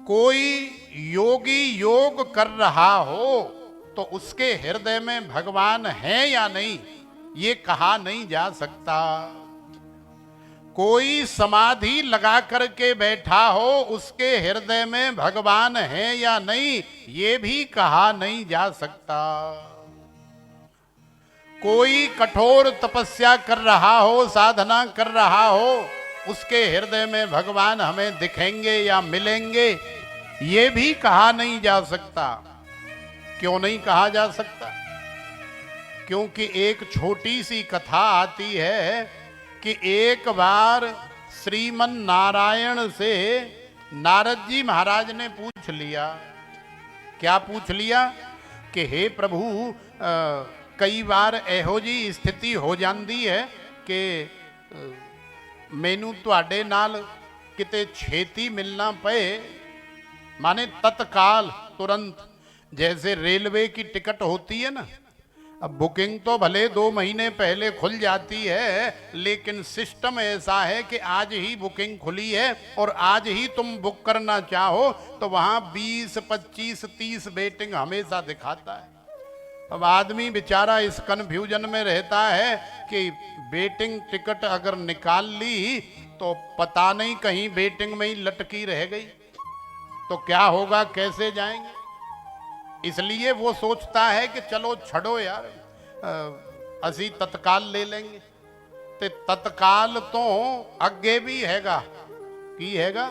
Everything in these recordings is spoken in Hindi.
कोई योगी योग कर रहा हो तो उसके हृदय में भगवान है या नहीं, ये कहा नहीं जा सकता। कोई समाधि लगा करके बैठा हो, उसके हृदय में भगवान है या नहीं, ये भी कहा नहीं जा सकता। कोई कठोर तपस्या कर रहा हो, साधना कर रहा हो, उसके हृदय में भगवान हमें दिखेंगे या मिलेंगे, ये भी कहा नहीं जा सकता। क्यों नहीं कहा जा सकता? क्योंकि एक छोटी सी कथा आती है कि एक बार श्रीमन नारायण से नारद जी महाराज ने पूछ लिया। क्या पूछ लिया? कि हे प्रभु, कई बार एहो जी स्थिति हो जाती है कि मैनू तुहाडे नाल किते छेती मिलना पे, माने तत्काल, तुरंत। जैसे रेलवे की टिकट होती है ना, अब बुकिंग तो भले 2 महीने पहले खुल जाती है, लेकिन सिस्टम ऐसा है कि आज ही बुकिंग खुली है और आज ही तुम बुक करना चाहो तो वहां 20, 25, 30 वेटिंग हमेशा दिखाता है। अब आदमी बेचारा इस कन्फ्यूजन में रहता है कि वेटिंग टिकट अगर निकाल ली तो पता नहीं कहीं वेटिंग में ही लटकी रह गई तो क्या होगा, कैसे जाएंगे। इसलिए वो सोचता है कि चलो छड़ो यार, असी तत्काल ले लेंगे। ते तत्काल तो अगे भी हैगा, की हैगा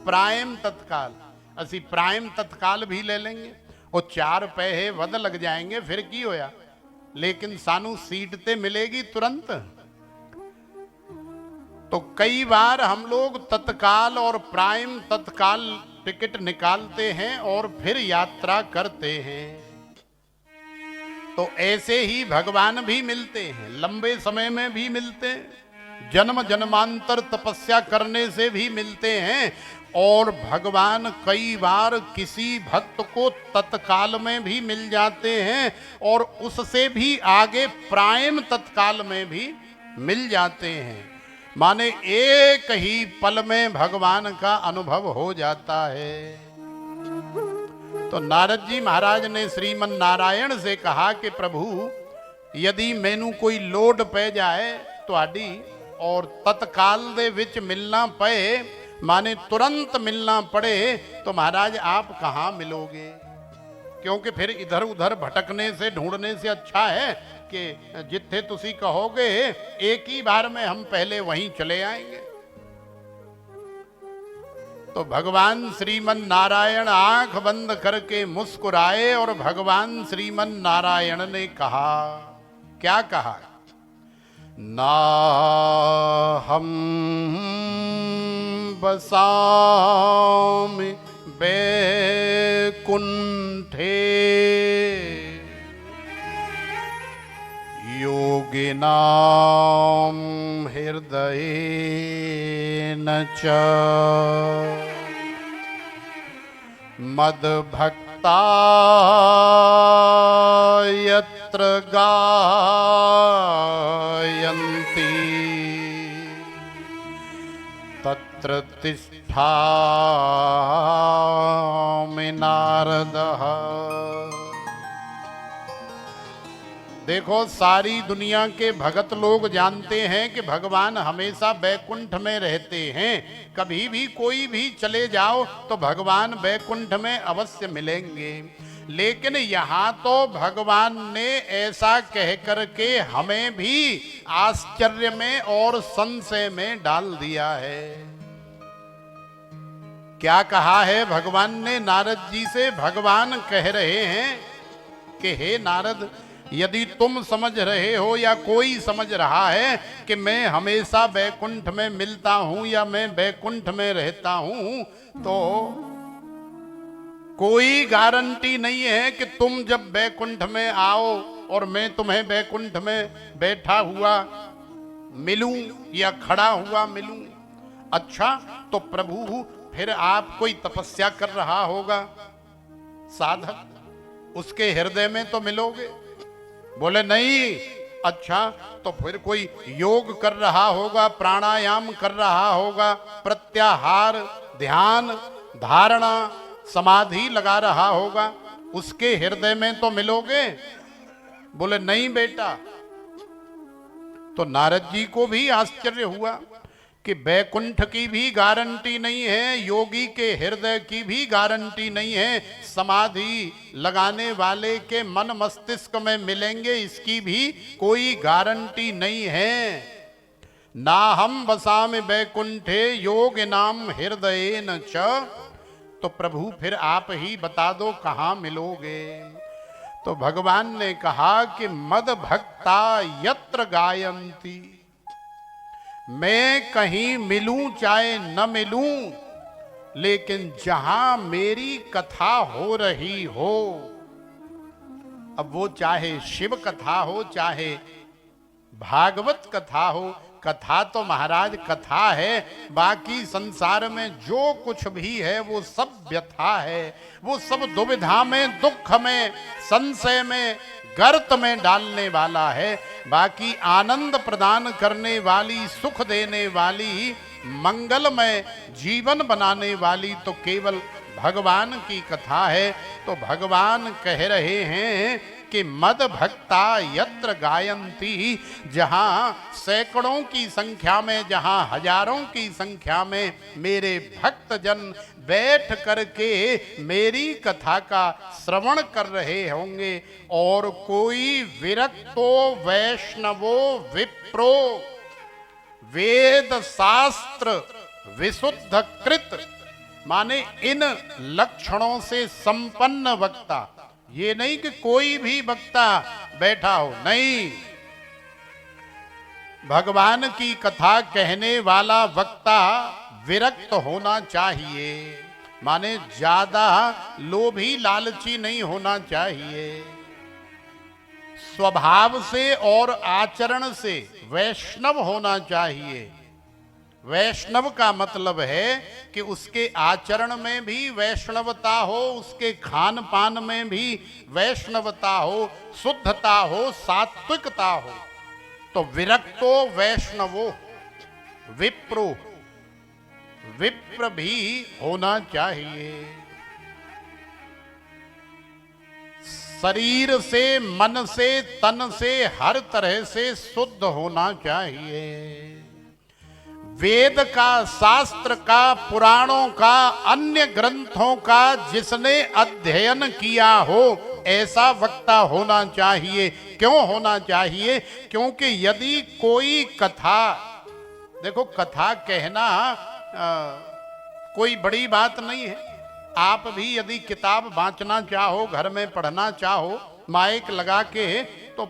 प्राइम तत्काल, असी प्राइम तत्काल भी ले लेंगे। और 4 पैसे वध लग जाएंगे फिर की होया, लेकिन सानू सीट ते मिलेगी तुरंत। तो कई बार हम लोग तत्काल और प्राइम तत्काल टिकट निकालते हैं और फिर यात्रा करते हैं। तो ऐसे ही भगवान भी मिलते हैं, लंबे समय में भी मिलते हैं, जन्म जन्मांतर तपस्या करने से भी मिलते हैं। और भगवान कई बार किसी भक्त को तत्काल में भी मिल जाते हैं और उससे भी आगे प्राइम तत्काल में भी मिल जाते हैं। माने एक ही पल में भगवान का अनुभव हो जाता है। तो नारद जी महाराज ने श्रीमन नारायण से कहा कि प्रभु, यदि मैनू कोई लोड पे जाए तुहाडी और तत्काल दे विच मिलना पे, माने तुरंत मिलना पड़े, तो महाराज आप कहाँ मिलोगे? क्योंकि फिर इधर उधर भटकने से, ढूंढने से अच्छा है कि जिथे तुसी कहोगे एक ही बार में हम पहले वहीं चले आएंगे। तो भगवान श्रीमन नारायण आंख बंद करके मुस्कुराए और भगवान श्रीमन नारायण ने कहा, क्या कहा? ना हम बसामि बैकुंठे योगिनां हृदयेन च मद्भक्ता यत्र गायन्ति तत्र तिष्ठामि नारदः। देखो, सारी दुनिया के भगत लोग जानते हैं कि भगवान हमेशा बैकुंठ में रहते हैं। कभी भी कोई भी चले जाओ तो भगवान बैकुंठ में अवश्य मिलेंगे। लेकिन यहाँ तो भगवान ने ऐसा कह करके हमें भी आश्चर्य में और संशय में डाल दिया है। क्या कहा है भगवान ने नारद जी से? भगवान कह रहे हैं कि हे नारद, यदि तुम समझ रहे हो या कोई समझ रहा है कि मैं हमेशा बैकुंठ में मिलता हूं या मैं बैकुंठ में रहता हूं, तो कोई गारंटी नहीं है कि तुम जब बैकुंठ में आओ और मैं तुम्हें बैकुंठ में बैठा हुआ मिलूं या खड़ा हुआ मिलूं। अच्छा, तो प्रभु फिर आप कोई तपस्या कर रहा होगा साधक, उसके हृदय में तो मिलोगे? बोले नहीं। अच्छा, तो फिर कोई योग कर रहा होगा, प्राणायाम कर रहा होगा, प्रत्याहार, ध्यान, धारणा समाधि लगा रहा होगा, उसके हृदय में तो मिलोगे। बोले नहीं बेटा। तो नारद जी को भी आश्चर्य हुआ कि वैकुंठ की भी गारंटी नहीं है, योगी के हृदय की भी गारंटी नहीं है, समाधि लगाने वाले के मन मस्तिष्क में मिलेंगे इसकी भी कोई गारंटी नहीं है। ना हम बसाम वैकुंठे योग नाम हृदय न च। तो प्रभु फिर आप ही बता दो कहाँ मिलोगे। तो भगवान ने कहा कि मद भक्ता यत्र गायंती, मैं कहीं मिलूं चाहे न मिलूं, लेकिन जहां मेरी कथा हो रही हो, अब वो चाहे शिव कथा हो चाहे भागवत कथा हो, कथा तो महाराज कथा है, बाकी संसार में जो कुछ भी है वो सब व्यथा है, वो सब दुविधा में, दुख में, संशय में, गर्त में डालने वाला है। बाकी आनंद प्रदान करने वाली, सुख देने वाली, मंगलमय जीवन बनाने वाली तो केवल भगवान की कथा है। तो भगवान कह रहे हैं कि मद भक्ता यत्र गायंती, जहां सैकड़ों की संख्या में, जहां हजारों की संख्या में मेरे भक्त जन बैठ करके मेरी कथा का श्रवण कर रहे होंगे, और कोई विरक्तो वैष्णवो विप्रो वेद शास्त्र विशुद्ध कृत, माने इन लक्षणों से संपन्न वक्ता, ये नहीं कि कोई भी वक्ता बैठा हो, नहीं, भगवान की कथा कहने वाला वक्ता विरक्त होना चाहिए, माने ज्यादा लोभी लालची नहीं होना चाहिए, स्वभाव से और आचरण से वैष्णव होना चाहिए। वैष्णव का मतलब है कि उसके आचरण में भी वैष्णवता हो, उसके खान पान में भी वैष्णवता हो, शुद्धता हो, सात्विकता हो। तो विरक्तो वैष्णवो विप्रो, विप्र भी होना चाहिए। शरीर से, मन से, तन से, हर तरह से शुद्ध होना चाहिए। वेद का, शास्त्र का, पुराणों का, अन्य ग्रंथों का जिसने अध्ययन किया हो ऐसा वक्ता होना चाहिए। क्यों होना चाहिए? क्योंकि यदि कोई कथा, देखो कथा कहना कोई बड़ी बात नहीं है। आप भी यदि किताब बांचना चाहो, घर में पढ़ना चाहो, माइक लगा के तो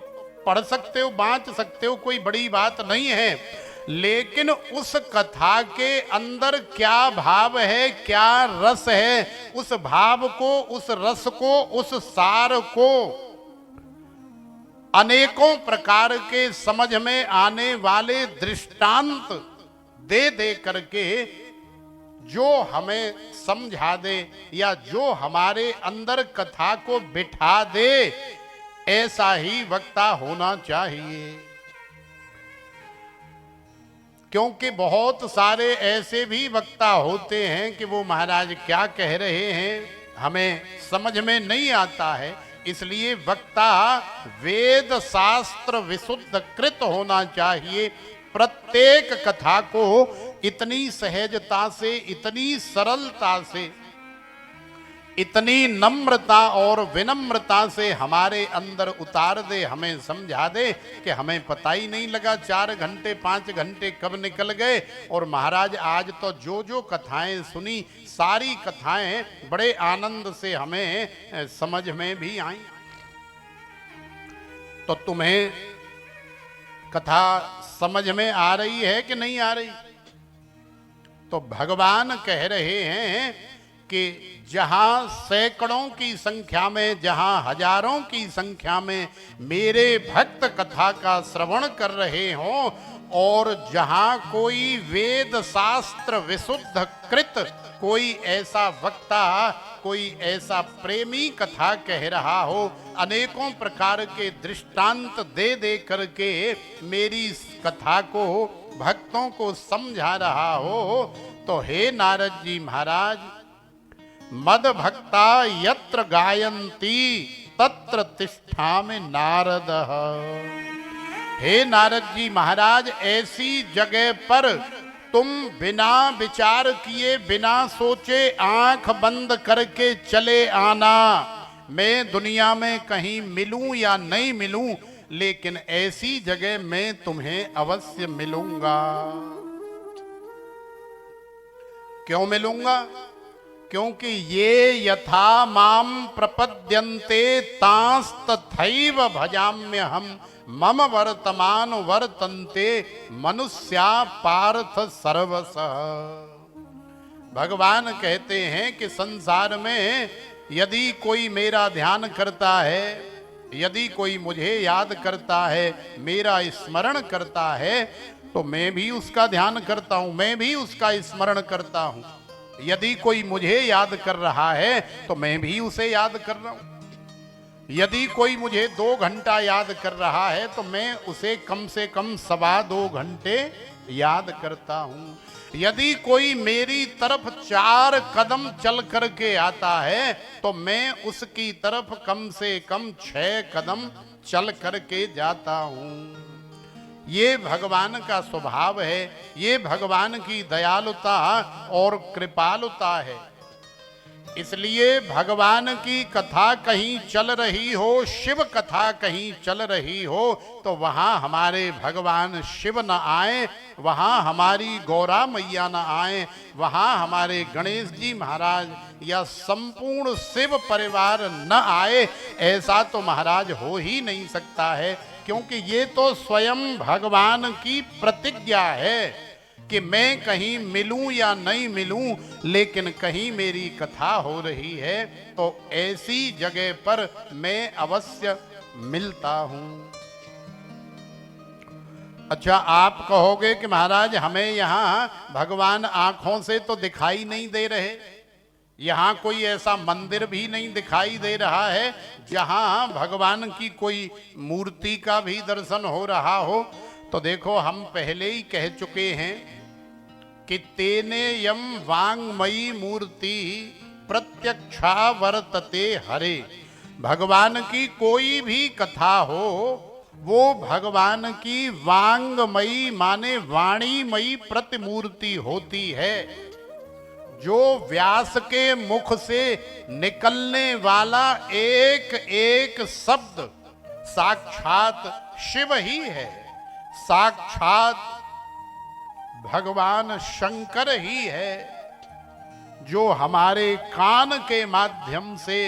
पढ़ सकते हो, बांच सकते हो, कोई बड़ी बात नहीं है। लेकिन उस कथा के अंदर क्या भाव है, क्या रस है, उस भाव को, उस रस को, उस सार को अनेकों प्रकार के समझ में आने वाले दृष्टांत दे दे करके जो हमें समझा दे या जो हमारे अंदर कथा को बिठा दे, ऐसा ही वक्ता होना चाहिए। क्योंकि बहुत सारे ऐसे भी वक्ता होते हैं कि वो महाराज क्या कह रहे हैं हमें समझ में नहीं आता है। इसलिए वक्ता वेद शास्त्र विशुद्ध कृत होना चाहिए। प्रत्येक कथा को इतनी सहजता से, इतनी सरलता से, इतनी नम्रता और विनम्रता से हमारे अंदर उतार दे, हमें समझा दे कि हमें पता ही नहीं लगा 4 घंटे 5 घंटे कब निकल गए। और महाराज आज तो जो जो कथाएं सुनी, सारी कथाएं बड़े आनंद से हमें समझ में भी आई। तो तुम्हें कथा समझ में आ रही है कि नहीं आ रही? तो भगवान कह रहे हैं कि जहां सैकड़ों की संख्या में, जहां हजारों की संख्या में मेरे भक्त कथा का श्रवण कर रहे हों, और जहां कोई वेद शास्त्र विशुद्ध कृत, कोई ऐसा वक्ता, कोई ऐसा प्रेमी कथा कह रहा हो, अनेकों प्रकार के दृष्टांत दे दे करके मेरी कथा को, भक्तों को समझा रहा हो, तो हे नारद जी महाराज, मद भक्ता यत्र गायन्ति तत्र तिष्ठामि नारद। हे नारद जी महाराज, ऐसी जगह पर तुम बिना विचार किए, बिना सोचे, आंख बंद करके चले आना। मैं दुनिया में कहीं मिलूं या नहीं मिलूं, लेकिन ऐसी जगह मैं तुम्हें अवश्य मिलूंगा। क्यों मिलूंगा? क्योंकि ये यथा माम प्रपद्यन्ते तांस तथैव भजाम्यहम् मम वर्तमान वर्तन्ते मनुष्या पार्थ सर्वशः। भगवान कहते हैं कि संसार में यदि कोई मेरा ध्यान करता है, यदि कोई मुझे याद करता है, मेरा स्मरण करता है, तो मैं भी उसका ध्यान करता हूं, मैं भी उसका स्मरण करता हूं। यदि कोई मुझे याद कर रहा है तो मैं भी उसे याद कर रहा हूं। यदि कोई मुझे 2 घंटा याद कर रहा है तो मैं उसे कम से कम 2.25 घंटे याद करता हूं। यदि कोई मेरी तरफ 4 कदम चल करके आता है तो मैं उसकी तरफ कम से कम 6 कदम चल करके जाता हूं। ये भगवान का स्वभाव है, ये भगवान की दयालुता और कृपालुता है। इसलिए भगवान की कथा कहीं चल रही हो, शिव कथा कहीं चल रही हो, तो वहां हमारे भगवान शिव न आए, वहां हमारी गौरा मैया न आए, वहां हमारे गणेश जी महाराज या संपूर्ण शिव परिवार न आए, ऐसा तो महाराज हो ही नहीं सकता है। क्योंकि ये तो स्वयं भगवान की प्रतिज्ञा है कि मैं कहीं मिलूं या नहीं मिलूं, लेकिन कहीं मेरी कथा हो रही है तो ऐसी जगह पर मैं अवश्य मिलता हूं। अच्छा, आप कहोगे कि महाराज हमें यहां भगवान आंखों से तो दिखाई नहीं दे रहे, यहां कोई ऐसा मंदिर भी नहीं दिखाई दे रहा है जहां भगवान की कोई मूर्ति का भी दर्शन हो रहा हो। तो देखो, हम पहले ही कह चुके हैं कि तेने यम वांगमयी मूर्ति प्रत्यक्षा वर्तते हरे। भगवान की कोई भी कथा हो, वो भगवान की वांगमयी माने वाणीमयी प्रतिमूर्ति होती है। जो व्यास के मुख से निकलने वाला एक एक शब्द साक्षात शिव ही है, साक्षात भगवान शंकर ही है, जो हमारे कान के माध्यम से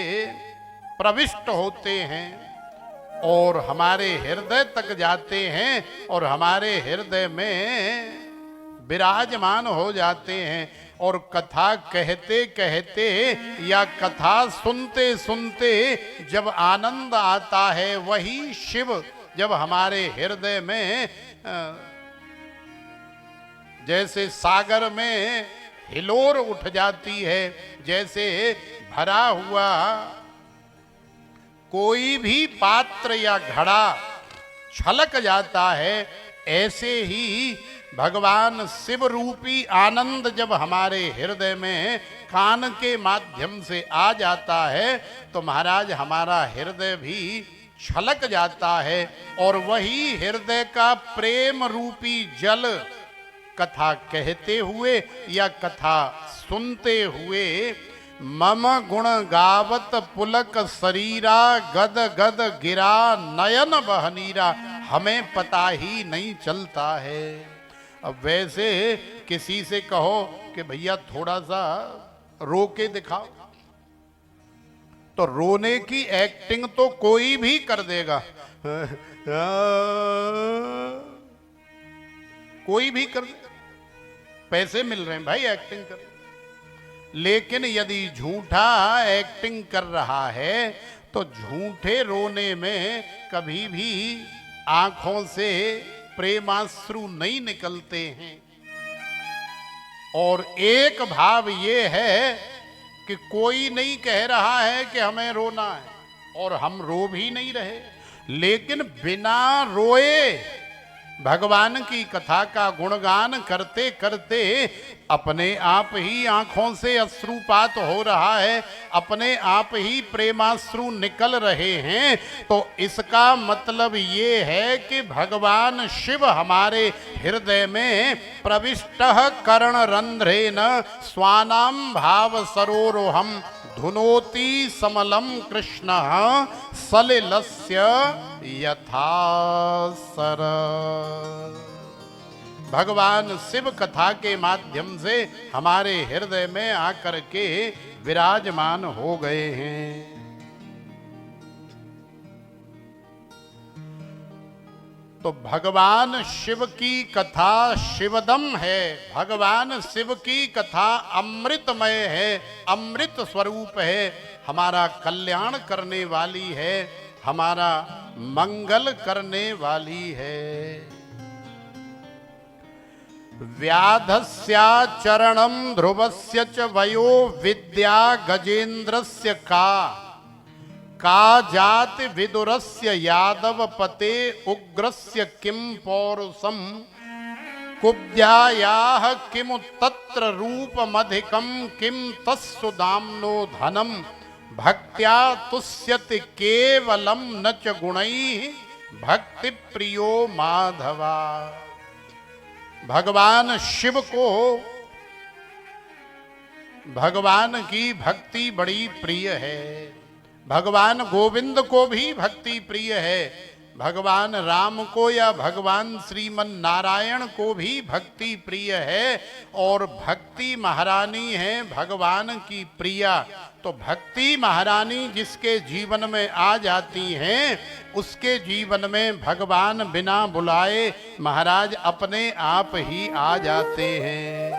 प्रविष्ट होते हैं और हमारे हृदय तक जाते हैं और हमारे हृदय में विराजमान हो जाते हैं। और कथा कहते कहते या कथा सुनते सुनते जब आनंद आता है, वही शिव जब हमारे हृदय में जैसे सागर में हिलोर उठ जाती है, जैसे भरा हुआ कोई भी पात्र या घड़ा छलक जाता है, ऐसे ही भगवान शिव रूपी आनंद जब हमारे हृदय में कान के माध्यम से आ जाता है तो महाराज हमारा हृदय भी छलक जाता है। और वही हृदय का प्रेम रूपी जल कथा कहते हुए या कथा सुनते हुए मम गुण गावत पुलक शरीरा गद गद गिरा नयन बहनीरा, हमें पता ही नहीं चलता है। अब वैसे किसी से कहो कि भैया थोड़ा सा रो के दिखाओ, तो रोने की एक्टिंग तो कोई भी कर देगा, कोई भी कर देगा, पैसे मिल रहे हैं भाई एक्टिंग कर। लेकिन यदि झूठा एक्टिंग कर रहा है तो झूठे रोने में कभी भी आंखों से प्रेमाश्रु नहीं निकलते हैं। और एक भाव ये है कि कोई नहीं कह रहा है कि हमें रोना है और हम रो भी नहीं रहे, लेकिन बिना रोए भगवान की कथा का गुणगान करते करते अपने आप ही आंखों से अश्रुपात हो रहा है, अपने आप ही प्रेमाश्रु निकल रहे हैं। तो इसका मतलब ये है कि भगवान शिव हमारे हृदय में प्रविष्ट कर्ण रंध्रेन स्वानाम भाव सरोरोहम धुनोति समलम कृष्ण सलिलस्य यथा सर। भगवान शिव कथा के माध्यम से हमारे हृदय में आकर के विराजमान हो गए हैं। तो भगवान शिव की कथा शिवदम है, भगवान शिव की कथा अमृतमय है, अमृत स्वरूप है, हमारा कल्याण करने वाली है, हमारा मंगल करने वाली है। व्याधस्या चरणम ध्रुवस्य च वयो विद्या गजेन्द्रस्य का जाति विदुरस्य यादव पते उग्रस्य किम पौरुषम कुब्जायाः किमु तत्र रूपमधिकं किम तस्सु दाम्नो धनम भक्त्या तुष्यति केवलम न च गुणैः भक्ति प्रियो माधवा। भगवान शिव को भगवान की भक्ति बड़ी प्रिय है, भगवान गोविंद को भी भक्ति प्रिय है, भगवान राम को या भगवान श्रीमन नारायण को भी भक्ति प्रिय है, और भक्ति महारानी है भगवान की प्रिया। तो भक्ति महारानी जिसके जीवन में आ जाती हैं, उसके जीवन में भगवान बिना बुलाए महाराज अपने आप ही आ जाते हैं।